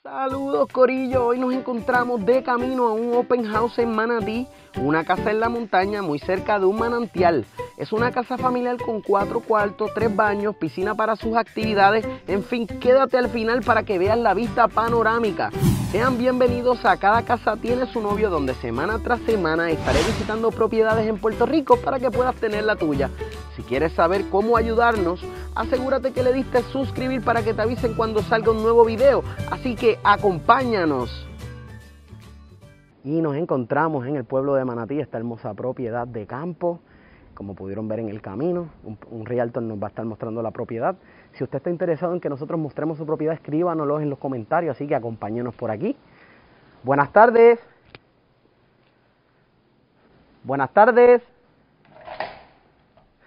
Saludos Corillo, hoy nos encontramos de camino a un open house en Manatí, una casa en la montaña muy cerca de un manantial. Es una casa familiar con 4 cuartos, 3 baños, piscina para sus actividades, en fin, quédate al final para que veas la vista panorámica. Sean bienvenidos a Cada Casa Tiene Su Novio, donde semana tras semana estaré visitando propiedades en Puerto Rico para que puedas tener la tuya. Si quieres saber cómo ayudarnos, asegúrate que le diste suscribir para que te avisen cuando salga un nuevo video. Así que acompáñanos. Y nos encontramos en el pueblo de Manatí, esta hermosa propiedad de campo. Como pudieron ver en el camino, un realtor nos va a estar mostrando la propiedad. Si usted está interesado en que nosotros mostremos su propiedad, escríbanoslo en los comentarios, así que acompáñenos por aquí. Buenas tardes. Buenas tardes.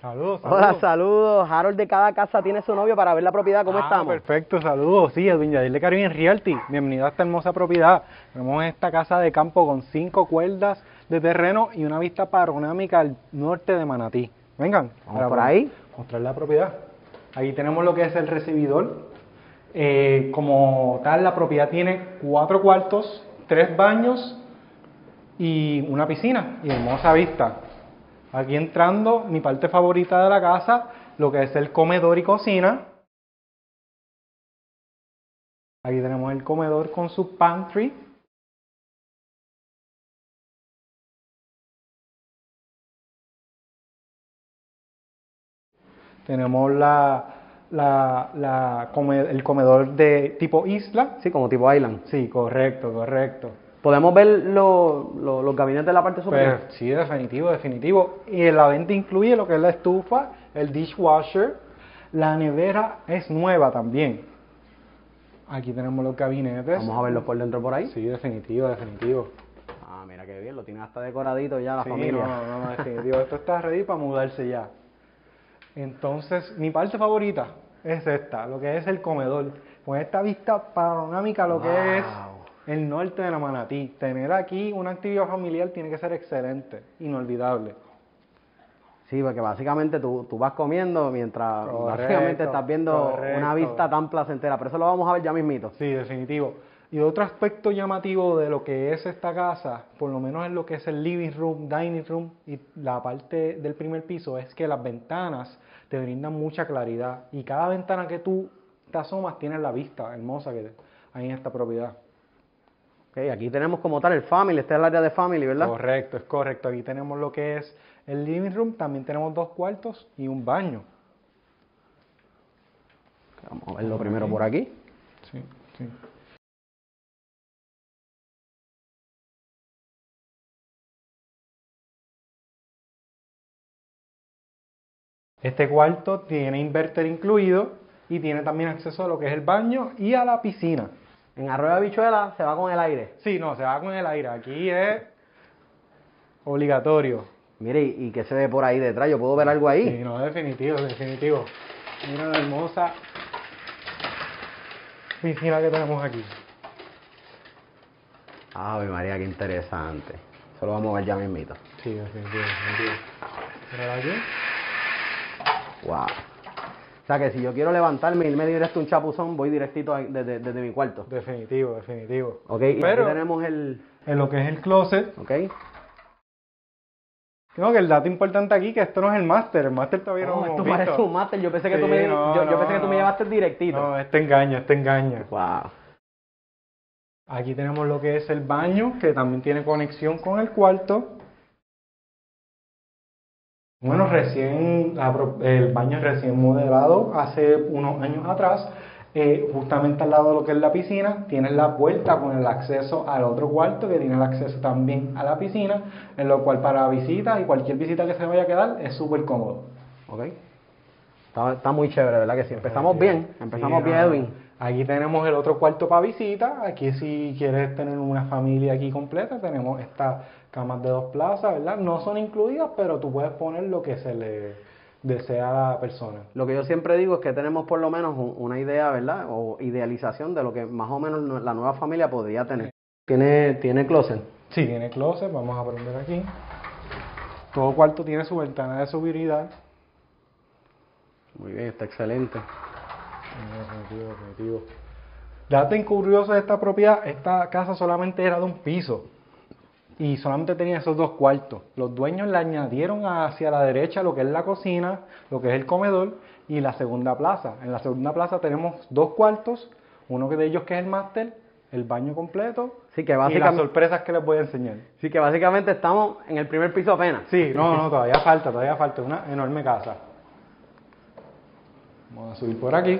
Saludos. Hola, saludos. Harold de Cada Casa Tiene Su Novio para ver la propiedad. ¿Cómo estamos? Perfecto, saludos. Sí, Edwin Yadir de Caribbean Realty. Bienvenido a esta hermosa propiedad. Tenemos esta casa de campo con 5 cuerdas de terreno y una vista panorámica al norte de Manatí. Vengan, vamos por ahí. Mostrar la propiedad. Ahí tenemos lo que es el recibidor. Como tal, la propiedad tiene 4 cuartos, 3 baños y una piscina y hermosa vista. Aquí entrando, mi parte favorita de la casa, lo que es el comedor y cocina. Aquí tenemos el comedor con su pantry. Tenemos el comedor de tipo isla. Sí, como tipo island. Sí, correcto. ¿Podemos ver los gabinetes de la parte superior? Pues, sí, definitivo. Y la venta incluye lo que es la estufa, el dishwasher, la nevera es nueva también. Aquí tenemos los gabinetes. Vamos a verlos por dentro por ahí. Sí, definitivo. Ah, mira qué bien, lo tiene hasta decoradito ya la Sí, familia. No, definitivo. Esto está ready para mudarse ya. Entonces, mi parte favorita es esta, lo que es el comedor. Con esta vista panorámica, lo que es el norte de la Manatí. Tener aquí una actividad familiar tiene que ser excelente, inolvidable. Sí, porque básicamente tú vas comiendo mientras básicamente estás viendo una vista tan placentera. Pero eso lo vamos a ver ya mismito. Sí, definitivo. Y otro aspecto llamativo de lo que es esta casa, por lo menos en lo que es el living room, dining room y la parte del primer piso, es que las ventanas te brindan mucha claridad. Y cada ventana que tú te asomas tiene la vista hermosa que hay en esta propiedad. Okay, aquí tenemos como tal el family, este es el área de family, ¿verdad? Correcto, es correcto. Aquí tenemos lo que es el living room, también tenemos 2 cuartos y un baño. Vamos a verlo primero por aquí. Sí. Este cuarto tiene inverter incluido y tiene también acceso a lo que es el baño y a la piscina. En Arroyo de Habichuela se va con el aire. Sí, no, se va con el aire. Aquí es obligatorio. Mire, ¿y qué se ve por ahí detrás? ¿Yo puedo ver algo ahí? Sí, no, definitivo. Mira la hermosa piscina que tenemos aquí. Ave María, qué interesante. Eso lo vamos a ver ya mismito. Sí, definitivo. Mira aquí. Wow. O sea que si yo quiero levantarme y irme directo un chapuzón, voy directito desde mi cuarto. Definitivo. Ok, y pero aquí tenemos el... En lo que es el closet. Ok. No, que el dato importante aquí que esto no es el máster todavía no esto hemos parece visto. un máster, yo pensé que Sí, tú me, no, yo pensé que tú me llevaste directito. No, este engaña. Wow. Aquí tenemos lo que es el baño, que también tiene conexión con el cuarto. Bueno, el baño es recién modelado hace unos años atrás. Justamente al lado de lo que es la piscina, tienes la puerta con el acceso al otro cuarto que tiene el acceso también a la piscina, en lo cual para visitas y cualquier visita que se vaya a quedar es súper cómodo. Ok. Está muy chévere, ¿verdad? Que si empezamos bien, Edwin. Aquí tenemos el otro cuarto para visita. Aquí si quieres tener una familia aquí completa, tenemos estas camas de 2 plazas, ¿verdad? No son incluidas, pero tú puedes poner lo que se le desea a la persona. Lo que yo siempre digo es que tenemos por lo menos una idea, ¿verdad? O idealización de lo que más o menos la nueva familia podría tener. ¿Tiene closet? Sí, tiene closet. Vamos a prender aquí. Todo cuarto tiene su ventana de seguridad. Muy bien, está excelente. Definitivo. Dato curioso de esta propiedad, esta casa solamente era de un piso y solamente tenía esos 2 cuartos. Los dueños le añadieron hacia la derecha lo que es la cocina, lo que es el comedor y la segunda plaza. En la segunda plaza tenemos 2 cuartos, uno de ellos que es el máster, el baño completo Sí, que y las básicamente, sorpresas que les voy a enseñar. sí, que básicamente estamos en el primer piso apenas. Sí, no, todavía falta, una enorme casa. Vamos a subir por aquí.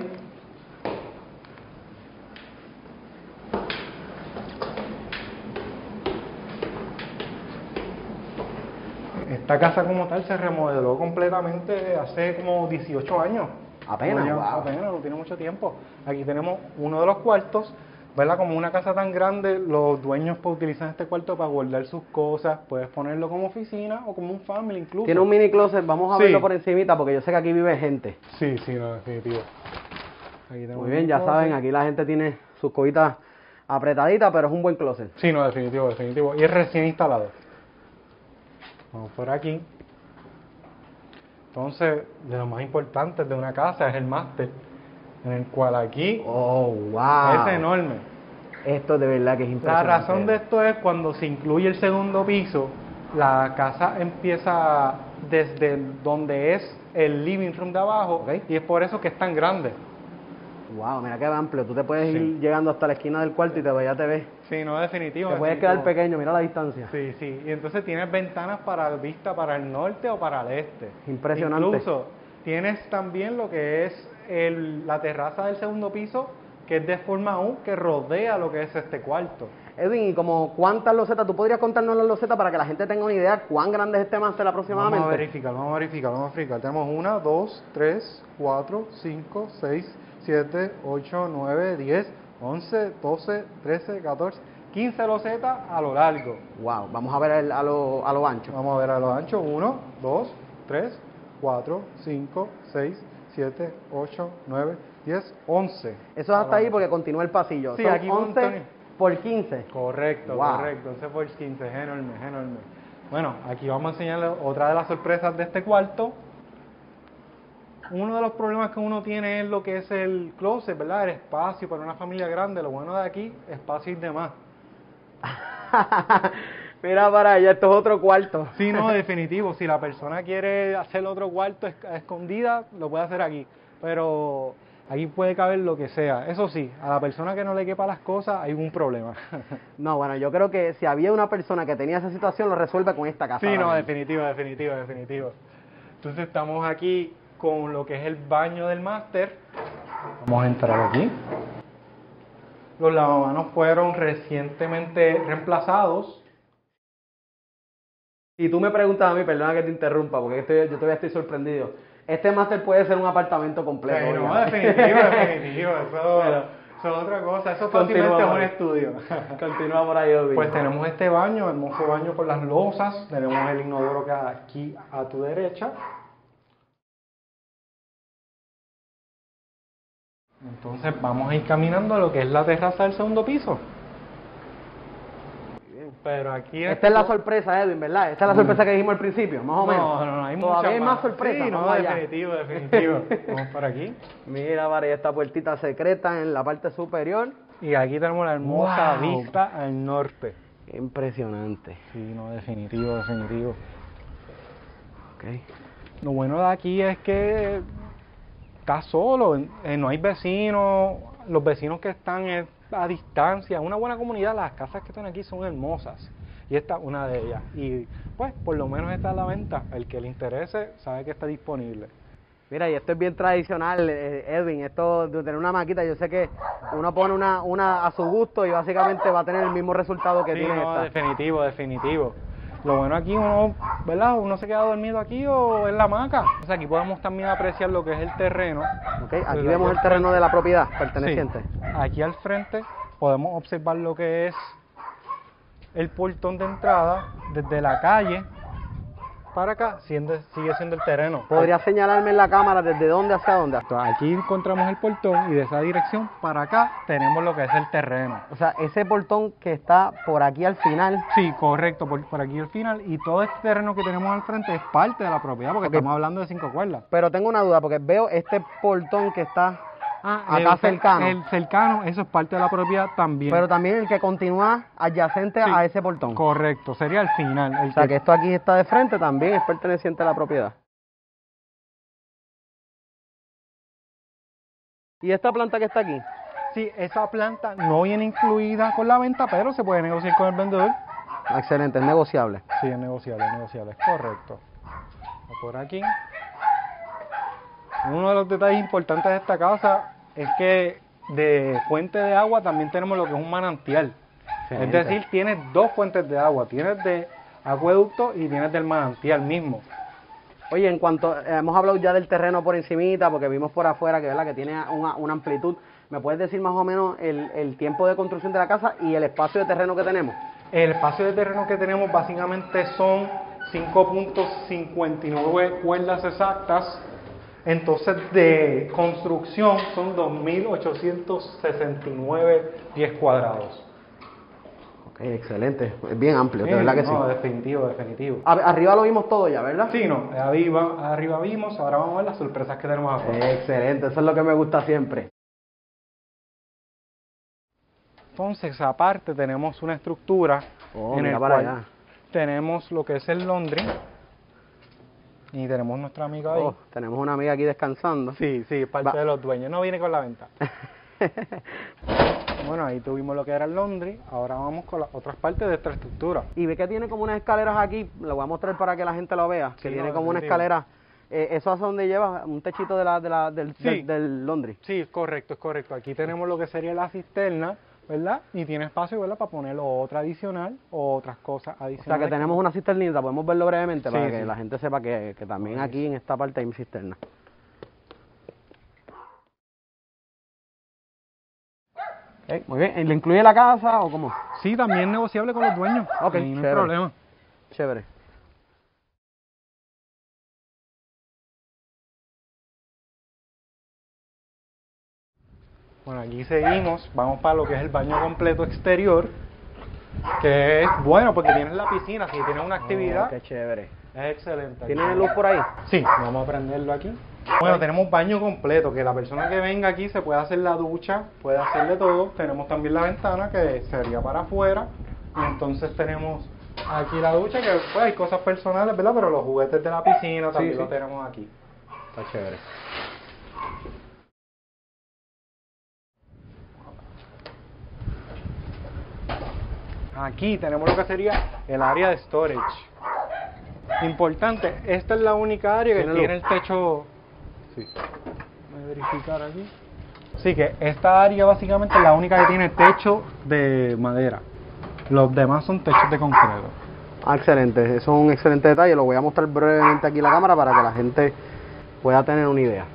Esta casa como tal se remodeló completamente hace como 18 años. Apenas, wow. Apenas, no tiene mucho tiempo. Aquí tenemos uno de los cuartos, ¿verdad? Como una casa tan grande, los dueños pues, utilizan este cuarto para guardar sus cosas. Puedes ponerlo como oficina o como un family incluso. Tiene un mini closet, vamos a Sí. verlo por encimita porque yo sé que aquí vive gente. Sí, no, definitivo. Aquí tenemos Muy bien, un ya closet. saben, aquí la gente tiene sus cobitas apretaditas, pero es un buen closet. Sí, no, definitivo. Y es recién instalado. Vamos por aquí. Entonces, de lo más importante de una casa es el máster, en el cual aquí Oh, wow. es enorme. Esto de verdad que es La impresionante. razón de esto es cuando se incluye el segundo piso, la casa empieza desde donde es el living room de abajo, Ok. y es por eso que es tan grande. Wow, mira qué amplio. Tú te puedes Sí. ir llegando hasta la esquina del cuarto y ya te ves. Sí, no, definitivo. Te puedes definitivo. quedar pequeño, mira la distancia. Sí. Y entonces tienes ventanas para vista para el norte o para el este. Impresionante. Incluso tienes también lo que es la terraza del segundo piso, que es de forma U, que rodea lo que es este cuarto. Edwin, ¿y como cuántas losetas? ¿Tú podrías contarnos las losetas para que la gente tenga una idea cuán grande es este máster aproximadamente? Vamos a verificar. Tenemos 1, 2, 3, 4, 5, 6, 7, 8, 9, 10, 11, 12, 13, 14, 15 losetas a lo largo. Wow, vamos a ver a lo ancho. Vamos a ver a lo ancho. 1, 2, 3, 4, 5, 6, 7, 8, 9, 10, 11. Eso es hasta ahí porque continúa el pasillo. Sí, Son aquí 11 Antonio. por 15. Correcto, Wow. correcto. 11 por 15, es enorme. Bueno, aquí vamos a enseñarles otra de las sorpresas de este cuarto. Uno de los problemas que uno tiene es lo que es el closet, ¿verdad? El espacio para una familia grande. Lo bueno de aquí, espacio y demás. Mira para allá, esto es otro cuarto. Sí, no, definitivo. Si la persona quiere hacer otro cuarto a escondida, lo puede hacer aquí. Pero aquí puede caber lo que sea. Eso sí, a la persona que no le quepa las cosas, hay un problema. No, bueno, yo creo que si había una persona que tenía esa situación, lo resuelve con esta casa. Sí, no, ahora mismo. definitivo. Entonces estamos aquí con lo que es el baño del máster. Vamos a entrar aquí. Los lavamanos fueron recientemente reemplazados. Y tú me preguntas a mí, perdona que te interrumpa, porque yo todavía estoy sorprendido. Este máster puede ser un apartamento completo. Sí, no, oiga. definitivo. Eso Pero- es otra cosa. Eso Continúa, fácilmente es un Mario. estudio. Continúa por ahí, Edwin. Pues tenemos este baño, hermoso baño con las losas. Tenemos el inodoro que aquí a tu derecha. Entonces vamos a ir caminando a lo que es la terraza del segundo piso. Pero aquí Esta es la sorpresa, Edwin, ¿verdad? Esta es la sorpresa que dijimos al principio, más o menos. No, hay Todavía muchas hay más sorpresas. Sí, no, vamos allá. definitivo. Vamos por aquí. Mira, para allá esta puertita secreta en la parte superior. Y aquí tenemos la hermosa Wow. vista al norte. Impresionante. Sí, no, definitivo. Ok. Lo bueno de aquí es que está solo, no hay vecinos, los vecinos que están a distancia, una buena comunidad, las casas que están aquí son hermosas y esta es una de ellas y pues por lo menos está a la venta, el que le interese sabe que está disponible. Mira, y esto es bien tradicional, Edwin, esto de tener una maquita, yo sé que uno pone una a su gusto y básicamente va a tener el mismo resultado que Sí, tiene no, esta. definitivo. Lo bueno aquí uno, ¿verdad? Uno se queda dormido aquí o en la hamaca. O sea, aquí podemos también apreciar lo que es el terreno. Ok, aquí vemos el terreno de la propiedad perteneciente. Sí. Aquí al frente podemos observar lo que es el portón de entrada desde la calle para acá, sigue siendo el terreno. ¿Podría señalarme en la cámara desde dónde hacia dónde? Aquí encontramos el portón y de esa dirección para acá tenemos lo que es el terreno. O sea, ese portón que está por aquí al final. Sí, correcto, por aquí al final. Y todo este terreno que tenemos al frente es parte de la propiedad porque Ok. estamos hablando de 5 cuerdas. Pero tengo una duda, porque veo este portón que está acá cercano. El cercano, eso es parte de la propiedad también. Pero también el que continúa adyacente a ese portón. Correcto, sería el final. O sea, que esto aquí está de frente también es perteneciente a la propiedad. ¿Y esta planta que está aquí? Sí, esa planta no viene incluida con la venta, pero se puede negociar con el vendedor. Excelente, es negociable. Sí, es negociable, correcto. Por aquí. Uno de los detalles importantes de esta casa es que de fuente de agua también tenemos lo que es un manantial. Excelente. Es decir, tienes dos fuentes de agua, tienes de acueducto y tienes del manantial mismo. Oye, en cuanto hemos hablado ya del terreno por encimita, porque vimos por afuera que, ¿verdad?, que tiene una amplitud, ¿me puedes decir más o menos el tiempo de construcción de la casa y el espacio de terreno que tenemos? El espacio de terreno que tenemos básicamente son 5.59 cuerdas exactas. Entonces, de construcción son 2.869 pies cuadrados. Ok, excelente. Es bien amplio, de verdad que sí. No, definitivo. Arriba lo vimos todo ya, ¿verdad? Sí, no, arriba vimos, ahora vamos a ver las sorpresas que tenemos afuera. Excelente, eso es lo que me gusta siempre. Entonces, aparte tenemos una estructura en el cual tenemos lo que es el laundry. Y tenemos nuestra amiga ahí. Tenemos una amiga aquí descansando. Sí, parte de los dueños. No viene con la venta. Bueno, ahí tuvimos lo que era el laundry. Ahora vamos con las otras partes de esta estructura. Y ve que tiene como unas escaleras aquí. Lo voy a mostrar para que la gente lo vea. Que tiene como una escalera. ¿Eso es donde lleva un techito del laundry? Sí, es correcto. Aquí tenemos lo que sería la cisterna, ¿verdad? Y tiene espacio, ¿verdad?, para poner otra adicional o otras cosas adicionales. O sea, que tenemos una cisternita, podemos verlo brevemente para que la gente sepa que también aquí en esta parte hay cisterna. Muy bien, ¿le incluye la casa o cómo? Sí, también negociable con los dueños. Ok, no hay problema. Chévere. Bueno, aquí seguimos, vamos para lo que es el baño completo exterior, que es bueno porque tienes la piscina, si tienes una actividad. Qué chévere. Es excelente. ¿Tiene luz por ahí? Sí, vamos a prenderlo aquí. Bueno, tenemos baño completo, que la persona que venga aquí se puede hacer la ducha, puede hacer de todo. Tenemos también la ventana que sería para afuera. Y entonces tenemos aquí la ducha, que pues hay cosas personales, ¿verdad? Pero los juguetes de la piscina también lo tenemos aquí. Está chévere. Aquí tenemos lo que sería el área de storage. Importante, esta es la única área que tiene el techo. Sí. Voy a verificar aquí. Sí, que esta área básicamente es la única que tiene techo de madera. Los demás son techos de concreto. Excelente, eso es un excelente detalle. Lo voy a mostrar brevemente aquí en la cámara para que la gente pueda tener una idea.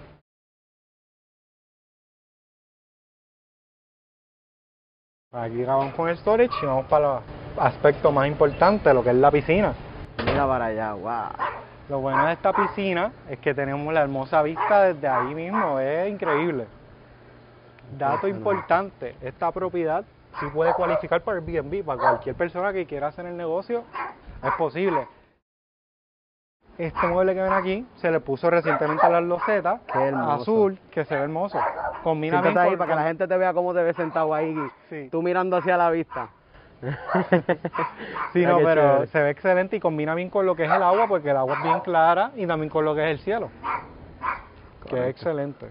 Aquí vamos con el storage y vamos para el aspecto más importante, lo que es la piscina. Mira para allá, wow. Lo bueno de esta piscina es que tenemos la hermosa vista desde ahí mismo, es increíble. Dato importante, esta propiedad sí puede cualificar para Airbnb, para cualquier persona que quiera hacer el negocio, es posible. Este mueble que ven aquí se le puso recientemente a las losetas azul, que se ve hermoso. Combina bien ahí para que la gente te vea cómo te ves sentado ahí, tú mirando hacia la vista. Sí, no, pero chévere. Se ve excelente y combina bien con lo que es el agua, porque el agua es bien clara, y también con lo que es el cielo. Correcto. Que es excelente.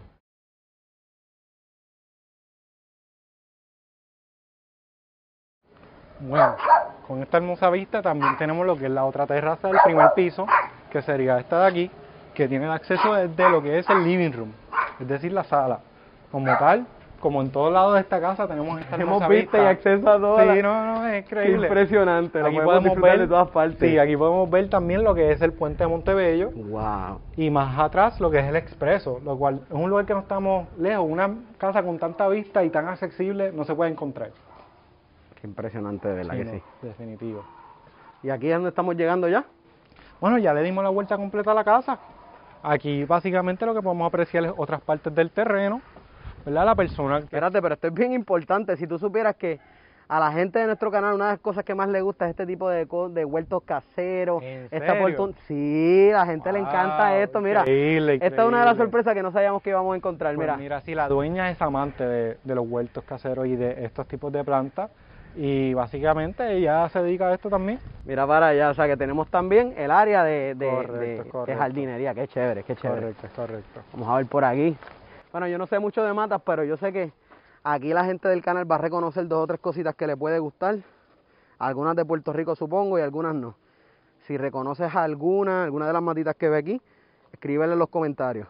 Bueno, con esta hermosa vista también tenemos lo que es la otra terraza del primer piso, que sería esta de aquí, que tiene el acceso desde lo que es el living room, es decir, la sala. Como tal, como en todos lados de esta casa tenemos esta hermosa vista y acceso a todo. Sí, no, es increíble. Qué impresionante, aquí podemos ver de todas partes. Sí, aquí podemos ver también lo que es el puente de Montebello. Wow. Y más atrás lo que es el Expreso, lo cual es un lugar que no estamos lejos. Una casa con tanta vista y tan accesible no se puede encontrar. Qué impresionante, de verdad que sí. Definitivo. ¿Y aquí es donde estamos llegando ya? Bueno, ya le dimos la vuelta completa a la casa. Aquí básicamente lo que podemos apreciar es otras partes del terreno, ¿verdad? La persona... Espérate, pero esto es bien importante. Si tú supieras que A la gente de nuestro canal, una de las cosas que más le gusta es este tipo de huertos caseros. ¿En Esta serio? Sí, a la gente le encanta Wow, esto. Mira, increíble, esta es una de las increíble. sorpresas que no sabíamos que íbamos a encontrar. Pues Mira, mira, sí, la dueña es amante de los huertos caseros y de estos tipos de plantas. Y básicamente ella se dedica a esto también. mira para allá. O sea que tenemos también el área de Correcto. jardinería. Qué chévere, qué chévere. Correcto, es correcto. Vamos a ver por aquí. Bueno, yo no sé mucho de matas, pero yo sé que aquí la gente del canal va a reconocer 2 o 3 cositas que le puede gustar. Algunas de Puerto Rico supongo y algunas no. Si reconoces alguna de las matitas que ve aquí, escríbele en los comentarios.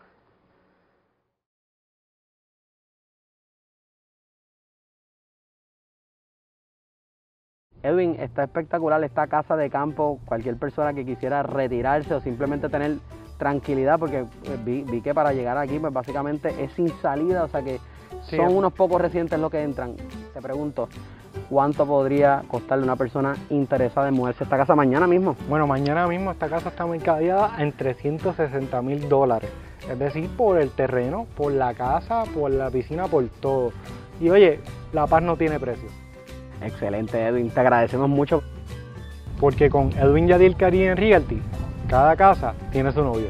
Edwin, está espectacular esta casa de campo. Cualquier persona que quisiera retirarse o simplemente tener tranquilidad, porque vi que para llegar aquí pues básicamente es sin salida, o sea que Sí, son unos pocos residentes los que entran. Te pregunto, ¿cuánto podría costarle a una persona interesada en mudarse a esta casa mañana mismo? Bueno, mañana mismo esta casa está mercadeada en $360,000. Es decir, por el terreno, por la casa, por la piscina, por todo. Y oye, la paz no tiene precio. Excelente, Edwin, te agradecemos mucho. Porque con Edwin Yadil Caribbean Realty, cada casa tiene su novio.